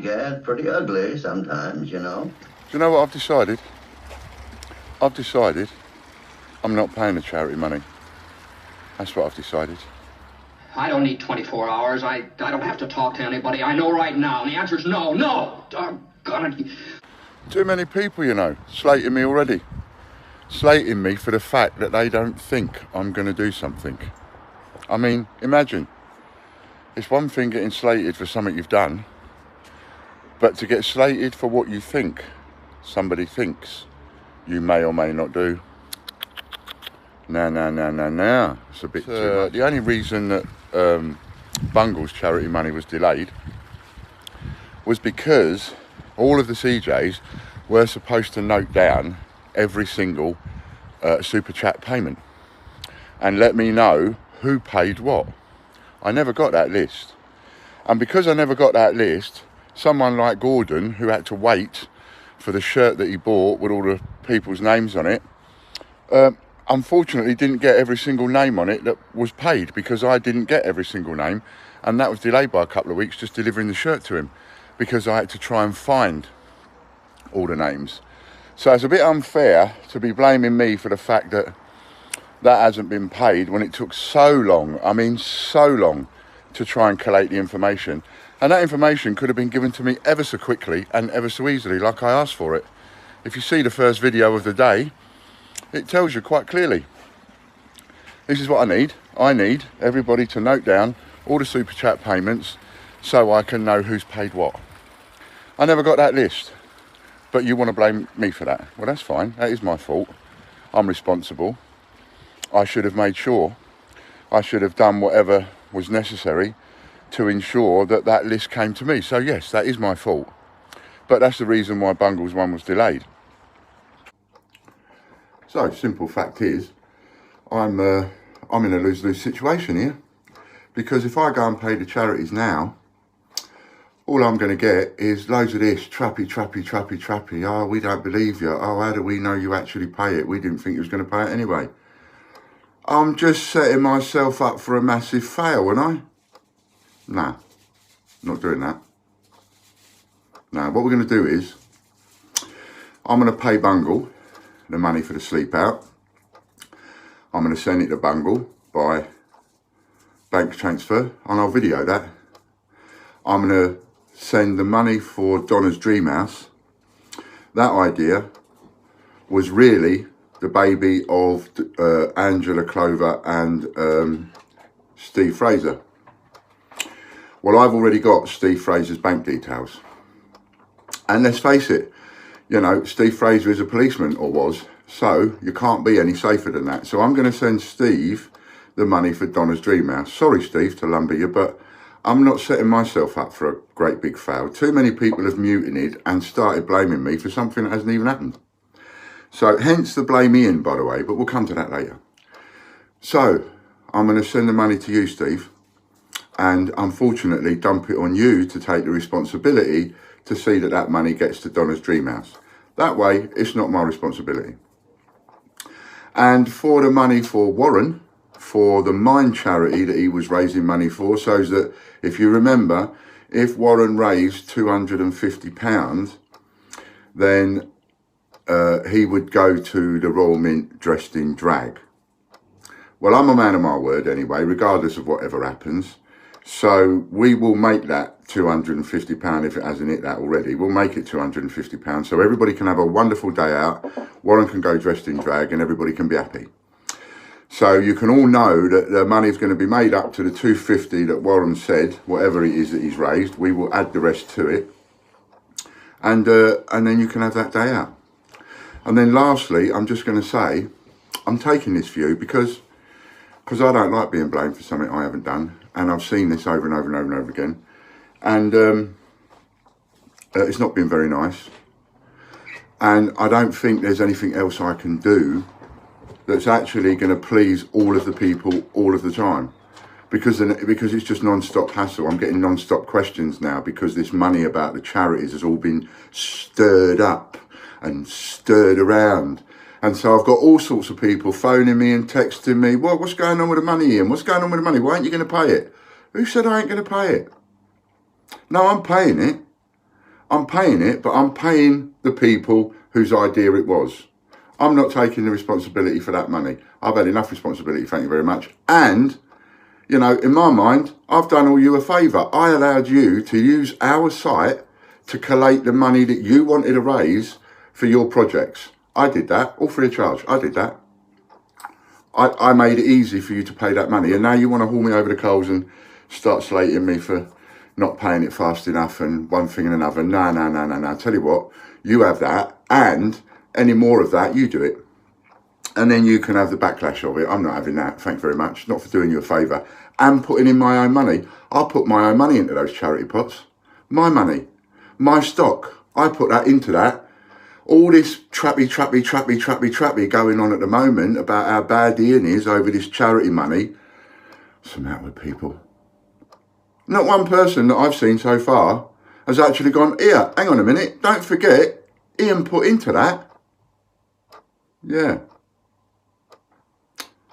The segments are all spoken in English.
get pretty ugly sometimes, you know. Do you know what I've decided? I've decided I'm not paying the charity money. That's what I've decided. I don't need 24 hours. I don't have to talk to anybody. I know right now. And the answer's no, no. God. Too many people, you know, slating me already. Slating me for the fact that they don't think I'm going to do something. I mean, imagine. It's one thing getting slated for something you've done, but to get slated for what you think somebody thinks you may or may not do. No. It's a bit too much. The only reason that Bungle's charity money was delayed was because all of the CJs were supposed to note down every single super chat payment and let me know who paid what. I never got that list. And because I never got that list, someone like Gordon, who had to wait for the shirt that he bought with all the people's names on it, unfortunately didn't get every single name on it that was paid, because I didn't get every single name, and that was delayed by a couple of weeks, just delivering the shirt to him, because I had to try and find all the names. So it's a bit unfair to be blaming me for the fact that that hasn't been paid when it took so long, I mean so long, to try and collate the information. And that information could have been given to me ever so quickly and ever so easily, like I asked for it. If you see the first video of the day, it tells you quite clearly. This is what I need. I need everybody to note down all the super chat payments so I can know who's paid what. I never got that list, but you want to blame me for that. Well, that's fine. That is my fault. I'm responsible. I should have made sure. I should have done whatever was necessary to ensure that that list came to me. So yes, that is my fault. But that's the reason why Bungle's one was delayed. So, simple fact is, I'm in a lose-lose situation here. Because if I go and pay the charities now, all I'm going to get is loads of this, trappy. Oh, we don't believe you. Oh, how do we know you actually pay it? We didn't think you was going to pay it anyway. I'm just setting myself up for a massive fail, aren't I? Nah, not doing that. Now, what we're going to do is, I'm going to pay Bungle the money for the sleep out. I'm going to send it to Bungle by bank transfer, and I'll video that. I'm going to send the money for Donna's dream house. That idea was really the baby of Angela Clover and Steve Fraser. Well, I've already got Steve Fraser's bank details. And let's face it, you know, Steve Fraser is a policeman, or was, so you can't be any safer than that. So I'm going to send Steve the money for Donna's dream house. Sorry, Steve, to lumber you, but I'm not setting myself up for a great big fail. Too many people have mutinied and started blaming me for something that hasn't even happened. So hence the blame in, by the way, but we'll come to that later. So I'm going to send the money to you, Steve, and unfortunately dump it on you to take the responsibility to see that that money gets to Donna's dream house. That way, it's not my responsibility. And for the money for Warren, for the mine charity that he was raising money for, so that, if you remember, if Warren raised £250, then he would go to the Royal Mint dressed in drag. Well, I'm a man of my word anyway, regardless of whatever happens. So we will make that £250 if it hasn't hit that already. We'll make it £250 so everybody can have a wonderful day out. Warren can go dressed in drag and everybody can be happy. So you can all know that the money is going to be made up to the £250 that Warren said, whatever it is that he's raised. We will add the rest to it. And then you can have that day out. And then lastly, I'm just going to say, I'm taking this view because I don't like being blamed for something I haven't done. And I've seen this over and over and over and over again. And it's not been very nice. And I don't think there's anything else I can do that's actually going to please all of the people all of the time. Because it's just non-stop hassle. I'm getting non-stop questions now because this money about the charities has all been stirred up and stirred around. And so I've got all sorts of people phoning me and texting me, what's going on with the money, Ian? What's going on with the money? Why aren't you going to pay it? Who said I ain't going to pay it? No, I'm paying it. I'm paying it, but I'm paying the people whose idea it was. I'm not taking the responsibility for that money. I've had enough responsibility, thank you very much. And, you know, in my mind, I've done all you a favour. I allowed you to use our site to collate the money that you wanted to raise for your projects. I did that, all free of charge. I did that. I made it easy for you to pay that money. And now you want to haul me over the coals and start slating me for not paying it fast enough and one thing and another. No, no, no, no, no. Tell you what, you have that, and any more of that, you do it. And then you can have the backlash of it. I'm not having that, thank you very much. Not for doing you a favour. And putting in my own money. I'll put my own money into those charity pots. My money. My stock. I put that into that. All this trappy going on at the moment about how bad Ian is over this charity money. What's the matter with people? Not one person that I've seen so far has actually gone, here, hang on a minute, don't forget, Ian put into that. Yeah.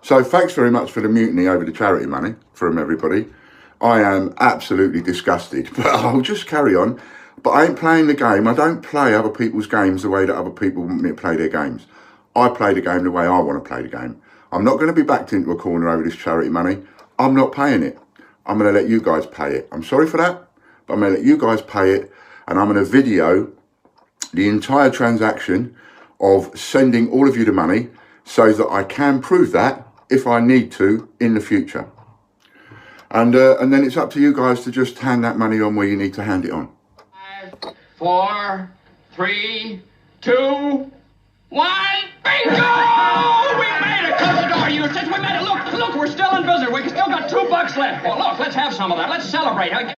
So thanks very much for the mutiny over the charity money from everybody. I am absolutely disgusted, but I'll just carry on. But I ain't playing the game. I don't play other people's games the way that other people want me to play their games. I play the game the way I want to play the game. I'm not going to be backed into a corner over this charity money. I'm not paying it. I'm going to let you guys pay it. I'm sorry for that, but I'm going to let you guys pay it. And I'm going to video the entire transaction of sending all of you the money so that I can prove that if I need to in the future. And then it's up to you guys to just hand that money on where you need to hand it on. 5, 4, 3, 2, 1, bingo! We made it! Close the door, you said we made it! Look, we're still in business. We still got $2 left. Well, look, let's have some of that. Let's celebrate.